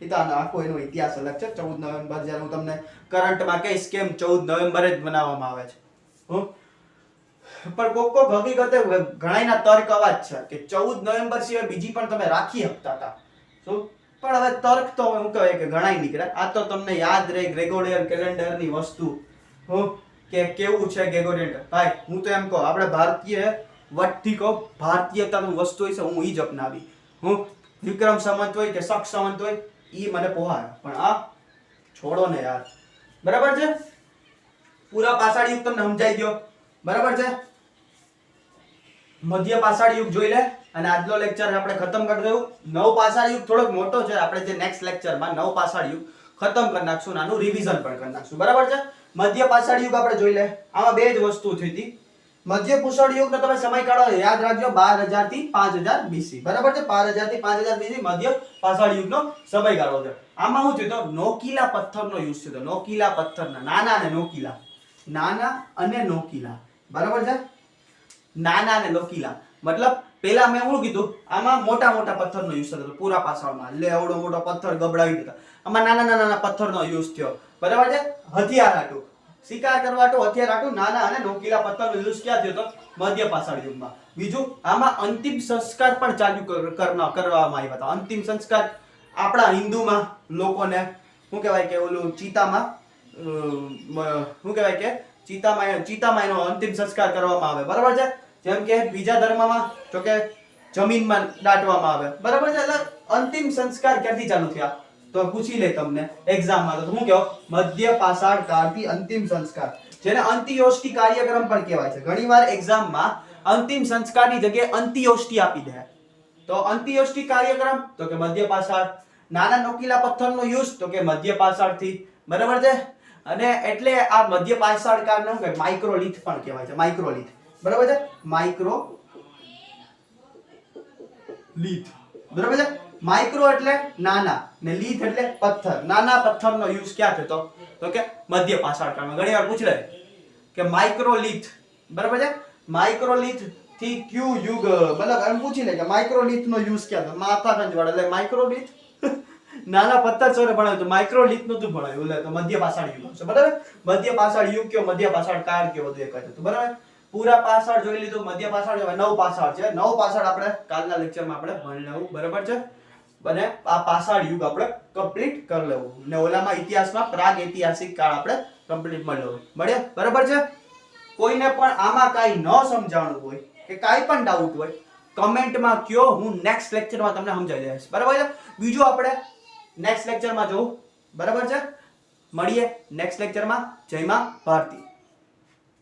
એ તો આખો એનો ઇતિહાસ અલગ છે. 14 નવેમ્બર જ્યારે હું તમને કરંટમાં કહીશ કેમ 14 નવેમ્બરે જ મનાવવામાં આવે છે. પણ કોક હકીકતે ઘણાયના તર્ક આવા જ છે કે 14 નવેમ્બર સિવાય બીજી પણ તમે રાખી શકતા હતા. શું પણ હવે તર્ક તો હું કહે કે ઘણાય નીકળે. આ તો તમને યાદ રહે ગ્રેગોરિયન કેલેન્ડર ની વસ્તુ. કે કેવું છે ગ્રેગોરિયન. ભાઈ હું તો એમ કહું આપણે ભારતીય વટથી કહું ભારતીયતાનું વસ્તુ હોય છે હું ઈ જ અપનાવી. વિક્રમ સંવત હોય કે શક સંવત હોય ઈ મને પોહાય. પણ આ છોડો ને યાર. બરાબર છે? પૂરા પાષાણ યુગ તમને સમજાઈ ગયો. બરાબર છે? મધ્ય પાષાણ યુગ જોઈ લે અને આજનો લેક્ચર આપણે ખતમ કરી દઉં. નવ પાષાણ યુગ થોડોક મોટો છે. આપણે જે નેક્સ્ટ લેક્ચરમાં નવ પાષાણ યુગ ખતમ કરી નાખશું, આનું રિવિઝન પણ કરી નાખશું. બરાબર છે? મધ્ય પાષાણ યુગ આપણે જોઈ લે. આમાં બે જ વસ્તુ થઈ હતી. મધ્ય પાષાણ યુગનો તમે સમયગાળો યાદ રાખજો 12000 થી 5000 BC. બરાબર છે? 5000 થી 5000 BC મધ્ય પાષાણ યુગનો સમયગાળો છે. આમાં શું થયું? નોકીલા પથ્થરનો યુઝ થયો. નોકીલા પથ્થરના નાના અને નોકીલા. નાના અને નોકીલા. બરાબર છે? નાના અને નોકીલા મતલબ પેલા મેં શું કીધું? આમાં મોટા મોટા પથ્થરનો યુઝ થતો પૂરા પાષાણમાં. લે એવડો મોટો પથ્થર ગબડાવી દેતા. આમાં નાના નાના પથ્થરનો યુઝ થયો. બરાબર છે? હથિયાર હાટુ શિકાર કરવા હાટુ હથિયાર હાટુ નાના અને નોકીલા પથ્થરનો યુઝ ક્યાં થયો તો? મધ્ય પાષાણ યુગમાં. બીજું આમાં અંતિમ સંસ્કાર પણ ચાલુ કરવામાં આવ્યા હતા. અંતિમ સંસ્કાર આપણા હિન્દુમાં લોકોને શું કહેવાય કે ઓલું ચિતામાં શું કહેવાય કે ચિતામાં એનો અંતિમ સંસ્કાર કરવામાં આવે. બરાબર છે? જેમ કે બીજા ધર્મમાં તો કે જમીનમાં દાટવામાં આવે. બરાબર છે? એટલે અંતિમ સંસ્કાર ક્યાંથી ચાલુ થયા તો પૂછી લે તમને એક્ઝામમાં. તો હું કહો મધ્ય પાષાણ કાળથી અંતિમ સંસ્કાર, જેને અંત્યોષ્ટિ કાર્યક્રમ પણ કહેવાય છે. ઘણીવાર એક્ઝામમાં અંતિમ સંસ્કારની જગ્યાએ અંત્યોષ્ટિ આપી દે. તો અંત્યોષ્ટિ કાર્યક્રમ તો કે મધ્ય પાષાણ. નાના નોકીલા પથ્થરનો યુઝ તો કે મધ્ય પાષાણથી. બરાબર છે? અને એટલે આ મધ્ય પાષાણ કાળને શું કહેવાય? માઇક્રોલિથ પણ કહેવાય છે. માઇક્રોલિથ. બરાબર છે? માઇક્રોલિથ. બરાબર છે? માઇક્રો એટલે નાના ને લીથ એટલે પથ્થર. નાના પથ્થરનો યુઝ ક્યાં થતો તો કે મધ્ય પાષાણ કાળમાં. ઘણીવાર પૂછ લે કે માઇક્રોલિથ. બરાબર છે? માઇક્રોલિથ થી ક્યુ યુગ મતલબ એમ પૂછી લે કે માઇક્રોલિથ નો યુઝ ક્યાં થતો? માથા કંજવાળ એટલે માઇક્રોલિથ નાના પથ્થર સોરે ભણાવ્યું તો માઇક્રોલિથ નું તું ભણાવ્યું એટલે તો મધ્ય પાષાણ યુગ છે. બરાબર? મધ્ય પાષાણ યુગ કયો, મધ્ય પાષાણ કાળ કયો, બધું એક જ હતું. બરાબર? પૂરા પાષાણ જોઈ લીધું. મધ્ય પાષાણ હવે નવ પાષાણ છે. નવ પાષાણ આપણે કાલના લેક્ચરમાં આપણે ભણી લેવું. બરાબર છે? અને આ પાષાણ યુગ આપણે કમ્પ્લીટ કરી લેવું. ને ઓલામાં ઇતિહાસમાં પ્રાગ ઐતિહાસિક કાળ આપણે કમ્પ્લીટ કરી લેવું. મળ્યા? બરાબર છે? કોઈને પણ આમાં કાઈ ન સમજાણું હોય કે કાઈ પણ ડાઉટ હોય કમેન્ટમાં કયો, હું નેક્સ્ટ લેક્ચરમાં તમને સમજાવી દઈશ. બરાબર છે? બીજું આપણે નેક્સ્ટ લેક્ચરમાં જોવું. બરાબર છે? મળીએ નેક્સ્ટ લેક્ચરમાં. જય માં ભારતી.